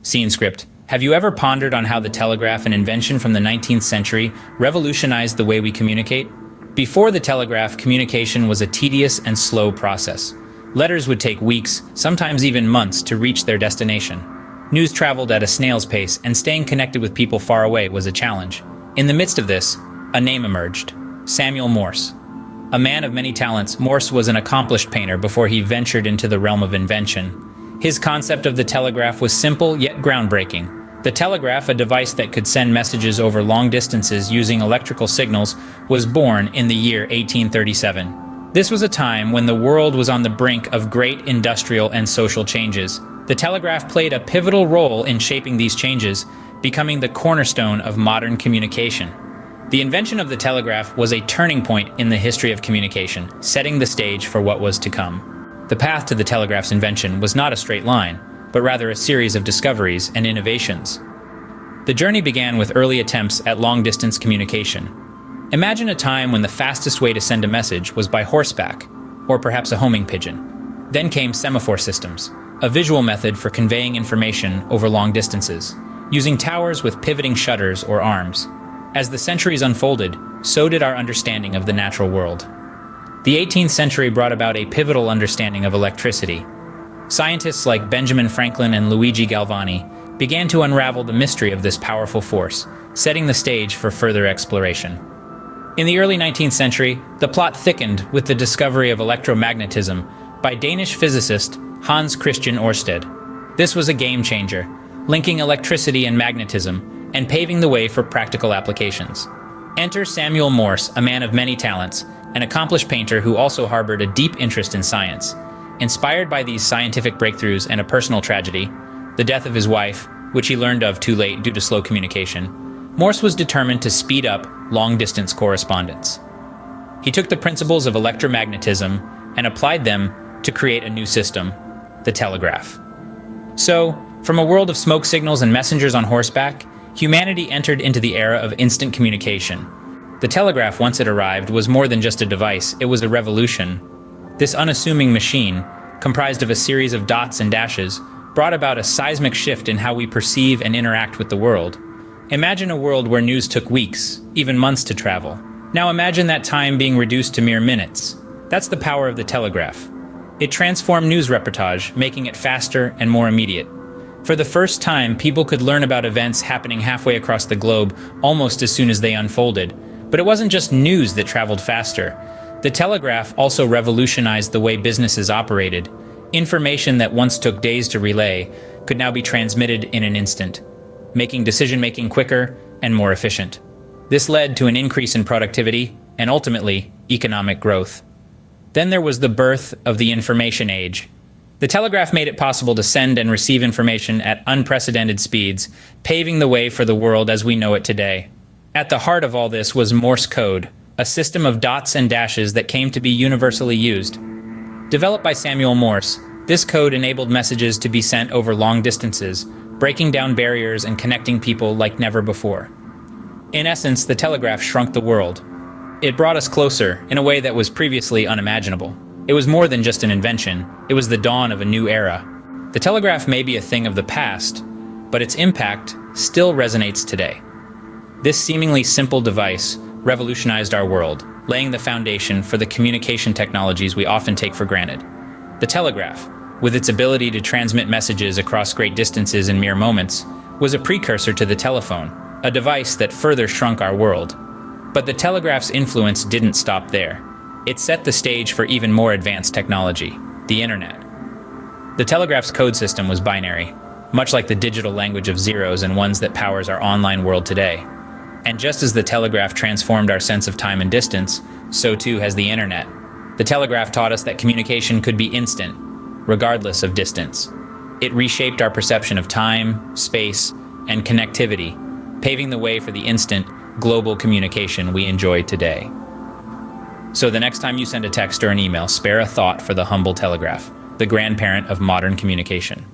Scene script. Have you ever pondered on how the telegraph, an invention from the 19th century, revolutionized the way we communicate? Before the telegraph, communication was a tedious and slow process. Letters would take weeks, sometimes even months, to reach their destination. News traveled at a snail's pace, and staying connected with people far away was a challenge. In the midst of this, a name emerged: Samuel Morse. A man of many talents, Morse was an accomplished painter before he ventured into the realm of invention. His concept of the telegraph was simple yet groundbreaking. The telegraph, a device that could send messages over long distances using electrical signals, was born in the year 1837. This was a time when the world was on the brink of great industrial and social changes. The telegraph played a pivotal role in shaping these changes, becoming the cornerstone of modern communication. The invention of the telegraph was a turning point in the history of communication, setting the stage for what was to come. The path to the telegraph's invention was not a straight line, but rather a series of discoveries and innovations. The journey began with early attempts at long-distance communication. Imagine a time when the fastest way to send a message was by horseback, or perhaps a homing pigeon. Then came semaphore systems, a visual method for conveying information over long distances, using towers with pivoting shutters or arms. As the centuries unfolded, so did our understanding of the natural world. The 18th century brought about a pivotal understanding of electricity. Scientists like Benjamin Franklin and Luigi Galvani began to unravel the mystery of this powerful force, setting the stage for further exploration. In the early 19th century, the plot thickened with the discovery of electromagnetism by Danish physicist Hans Christian Ørsted. This was a game changer, linking electricity and magnetism and paving the way for practical applications. Enter Samuel Morse, a man of many talents, an accomplished painter who also harbored a deep interest in science. Inspired by these scientific breakthroughs and a personal tragedy, the death of his wife, which he learned of too late due to slow communication, Morse was determined to speed up long-distance correspondence. He took the principles of electromagnetism and applied them to create a new system, the telegraph. So, from a world of smoke signals and messengers on horseback, humanity entered into the era of instant communication. The telegraph, once it arrived, was more than just a device, it was a revolution. This unassuming machine, comprised of a series of dots and dashes, brought about a seismic shift in how we perceive and interact with the world. Imagine a world where news took weeks, even months to travel. Now imagine that time being reduced to mere minutes. That's the power of the telegraph. It transformed news reportage, making it faster and more immediate. For the first time, people could learn about events happening halfway across the globe almost as soon as they unfolded. But it wasn't just news that traveled faster. The telegraph also revolutionized the way businesses operated. Information that once took days to relay could now be transmitted in an instant, making decision-making quicker and more efficient. This led to an increase in productivity and ultimately economic growth. Then there was the birth of the information age. The telegraph made it possible to send and receive information at unprecedented speeds, paving the way for the world as we know it today. At the heart of all this was Morse code, a system of dots and dashes that came to be universally used. Developed by Samuel Morse, this code enabled messages to be sent over long distances, breaking down barriers and connecting people like never before. In essence, the telegraph shrunk the world. It brought us closer in a way that was previously unimaginable. It was more than just an invention, it was the dawn of a new era. The telegraph may be a thing of the past, but its impact still resonates today. This seemingly simple device revolutionized our world, laying the foundation for the communication technologies we often take for granted. The telegraph, with its ability to transmit messages across great distances in mere moments, was a precursor to the telephone, a device that further shrunk our world. But the telegraph's influence didn't stop there. It set the stage for even more advanced technology, the internet. The telegraph's code system was binary, much like the digital language of zeros and ones that powers our online world today. And just as the telegraph transformed our sense of time and distance, so too has the internet. The telegraph taught us that communication could be instant, regardless of distance. It reshaped our perception of time, space, and connectivity, paving the way for the instant, global communication we enjoy today. So the next time you send a text or an email, spare a thought for the humble telegraph, the grandparent of modern communication.